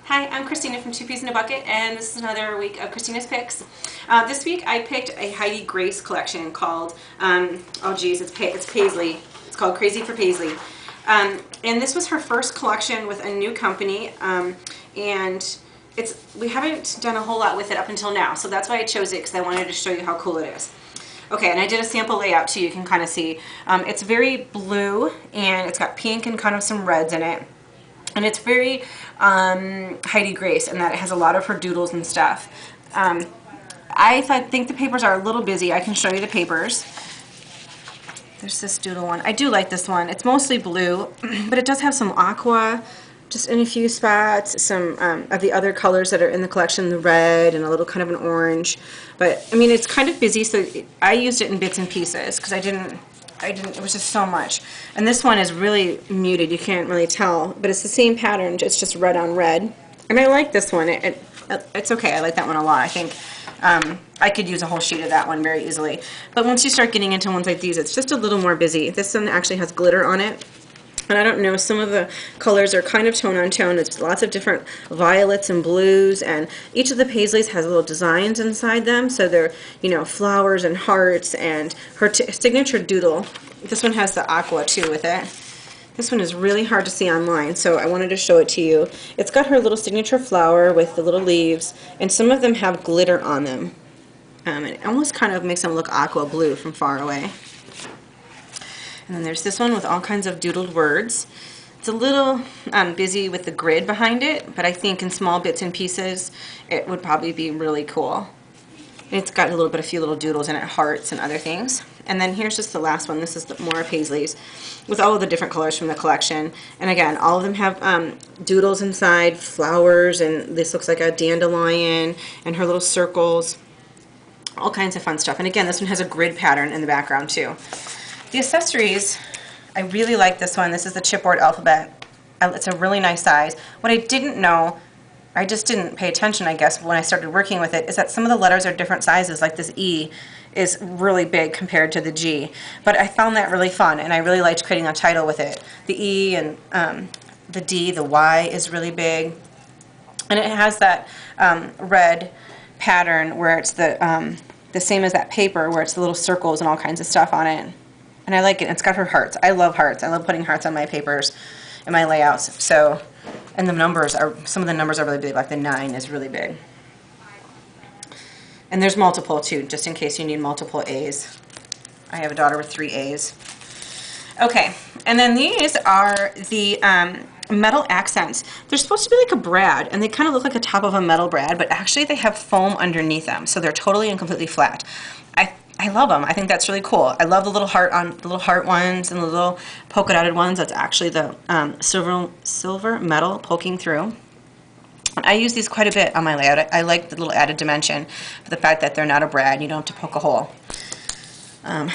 Hi, I'm Kristina from Two Peas in a Bucket, and this is another week of Kristina's Picks. This week I picked a Heidi Grace collection called, oh geez, it's Paisley. It's called Crazy for Paisley. And this was her first collection with a new company, and we haven't done a whole lot with it up until now, so that's why I chose it, because I wanted to show you how cool it is. Okay, and I did a sample layout too, you can kind of see. It's very blue, and it's got pink and kind of some reds in it. And it's very Heidi Grace in that it has a lot of her doodles and stuff. I think the papers are a little busy. I can show you the papers. There's this doodle one. I do like this one. It's mostly blue, but it does have some aqua just in a few spots, some of the other colors that are in the collection, the red and a little kind of an orange. But I mean, it's kind of busy, so I used it in bits and pieces because it was just so much. And this one is really muted, you can't really tell, but it's the same pattern, it's just red on red. And I like this one, it's okay, I like that one a lot. I think I could use a whole sheet of that one very easily. But once you start getting into ones like these, it's just a little more busy. This one actually has glitter on it. And I don't know, some of the colors are kind of tone on tone. It's lots of different violets and blues, and each of the paisleys has little designs inside them. So they're, you know, flowers and hearts, and her signature doodle. This one has the aqua too with it. This one is really hard to see online, so I wanted to show it to you. It's got her little signature flower with the little leaves, and some of them have glitter on them. It almost kind of makes them look aqua blue from far away. And then there's this one with all kinds of doodled words. It's a little busy with the grid behind it, but I think in small bits and pieces it would probably be really cool. It's got a few little doodles in it, hearts and other things. And then here's just the last one. This is more Paisleys with all of the different colors from the collection. And again, all of them have doodles inside, flowers, and this looks like a dandelion, and her little circles. All kinds of fun stuff. And again, this one has a grid pattern in the background too. The accessories, I really like this one. This is the chipboard alphabet. It's a really nice size. What I didn't know, I just didn't pay attention, I guess, when I started working with it, is that some of the letters are different sizes. Like this E is really big compared to the G. But I found that really fun, and I really liked creating a title with it. The E and the D, the Y is really big. And it has that red pattern where it's the same as that paper, where it's the little circles and all kinds of stuff on it. And I like it. It's got her hearts. I love hearts. I love putting hearts on my papers and my layouts. So, and the numbers are, some of the numbers are really big, like the 9 is really big. And there's multiple too, just in case you need multiple A's. I have a daughter with 3 A's. Okay, and then these are the metal accents. They're supposed to be like a brad, and they kind of look like the top of a metal brad, but actually they have foam underneath them, so they're totally and completely flat. I love them. I think that's really cool. I love the little heart ones and the little polka dotted ones. That's actually the silver metal poking through. I use these quite a bit on my layout. I like the little added dimension for the fact that they're not a brad. You don't have to poke a hole.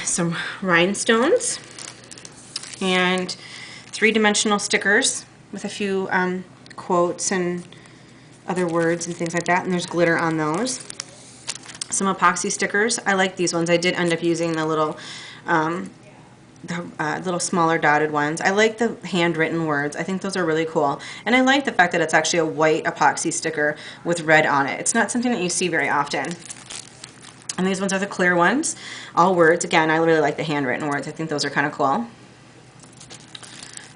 Some rhinestones and 3-dimensional stickers with a few quotes and other words and things like that. And there's glitter on those. Some epoxy stickers. I like these ones. I did end up using the little smaller dotted ones. I like the handwritten words. I think those are really cool. And I like the fact that it's actually a white epoxy sticker with red on it. It's not something that you see very often. And these ones are the clear ones. All words. Again, I really like the handwritten words. I think those are kind of cool.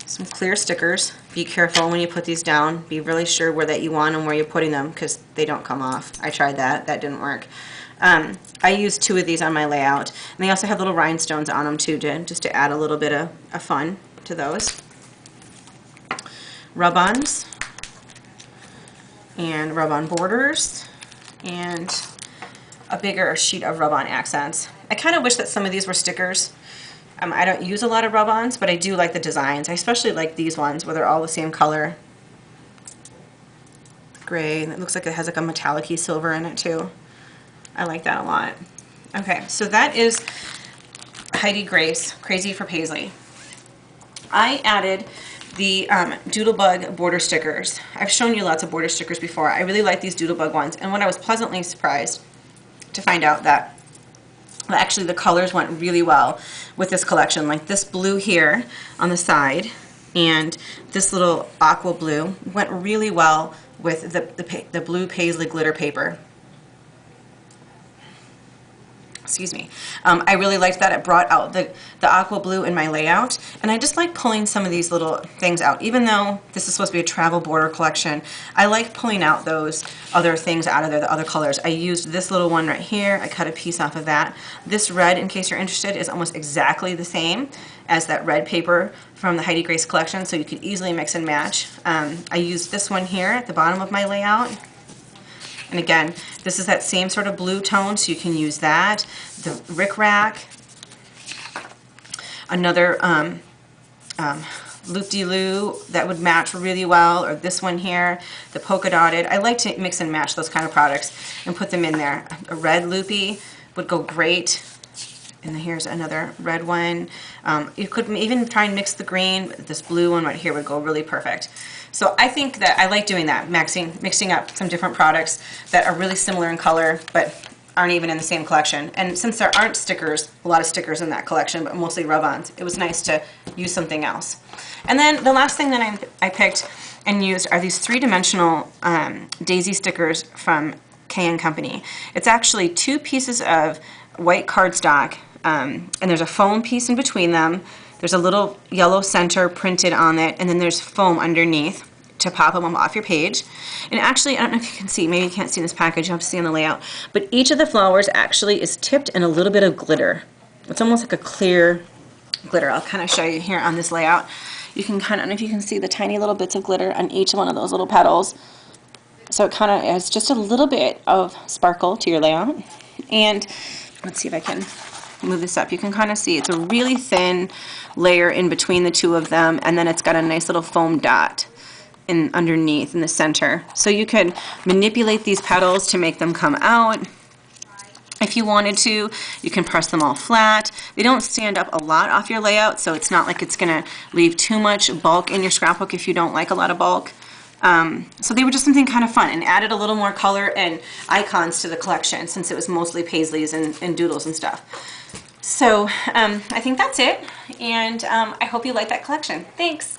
Some clear stickers. Be careful when you put these down. Be really sure where that you want and where you're putting them, because they don't come off. I tried that. That didn't work. I used 2 of these on my layout. And they also have little rhinestones on them too, just to add a little bit of fun to those. Rub-ons and rub-on borders and a bigger sheet of rub-on accents. I kind of wish that some of these were stickers. I don't use a lot of rub-ons, but I do like the designs. I especially like these ones where they're all the same color. Gray, and it looks like it has like a metallic-y silver in it too. I like that a lot. Okay, so that is Heidi Grace, Crazy for Paisley. I added the Doodlebug border stickers. I've shown you lots of border stickers before. I really like these Doodlebug ones, and when I was pleasantly surprised to find out that actually the colors went really well with this collection. Like this blue here on the side and this little aqua blue went really well with the blue paisley glitter paper. Excuse me. I really liked that. It brought out the aqua blue in my layout, and I just like pulling some of these little things out. Even though this is supposed to be a travel border collection, I like pulling out those other things out of there, the other colors. I used this little one right here. I cut a piece off of that. This red, in case you're interested, is almost exactly the same as that red paper from the Heidi Grace collection, so you can easily mix and match. I used this one here at the bottom of my layout. And again, this is that same sort of blue tone, so you can use that. The rickrack, another loop-de-loo that would match really well, or this one here, the polka dotted. I like to mix and match those kind of products and put them in there. A red loopy would go great. And here's another red one. You could even try and mix the green. This blue one right here would go really perfect. So I think that I like doing that, mixing up some different products that are really similar in color, but aren't even in the same collection. And since there aren't stickers, a lot of stickers in that collection, but mostly rub-ons, it was nice to use something else. And then the last thing that I picked and used are these three-dimensional daisy stickers from K & Company. It's actually 2 pieces of white cardstock, and there's a foam piece in between them. There's a little yellow center printed on it, and then there's foam underneath to pop them off your page. And actually, I don't know if you can see, maybe you can't see in this package, you'll have to see on the layout, but each of the flowers actually is tipped in a little bit of glitter. It's almost like a clear glitter. I'll kind of show you here on this layout. You can kind of, I don't know if you can see the tiny little bits of glitter on each one of those little petals. So it kind of adds just a little bit of sparkle to your layout. And let's see if I can move this up. You can kind of see it's a really thin layer in between the two of them, and then it's got a nice little foam dot underneath in the center. So you could manipulate these petals to make them come out. If you wanted to, you can press them all flat. They don't stand up a lot off your layout, so it's not like it's going to leave too much bulk in your scrapbook if you don't like a lot of bulk. So they were just something kind of fun and added a little more color and icons to the collection since it was mostly paisleys and doodles and stuff. So I think that's it, and I hope you like that collection. Thanks.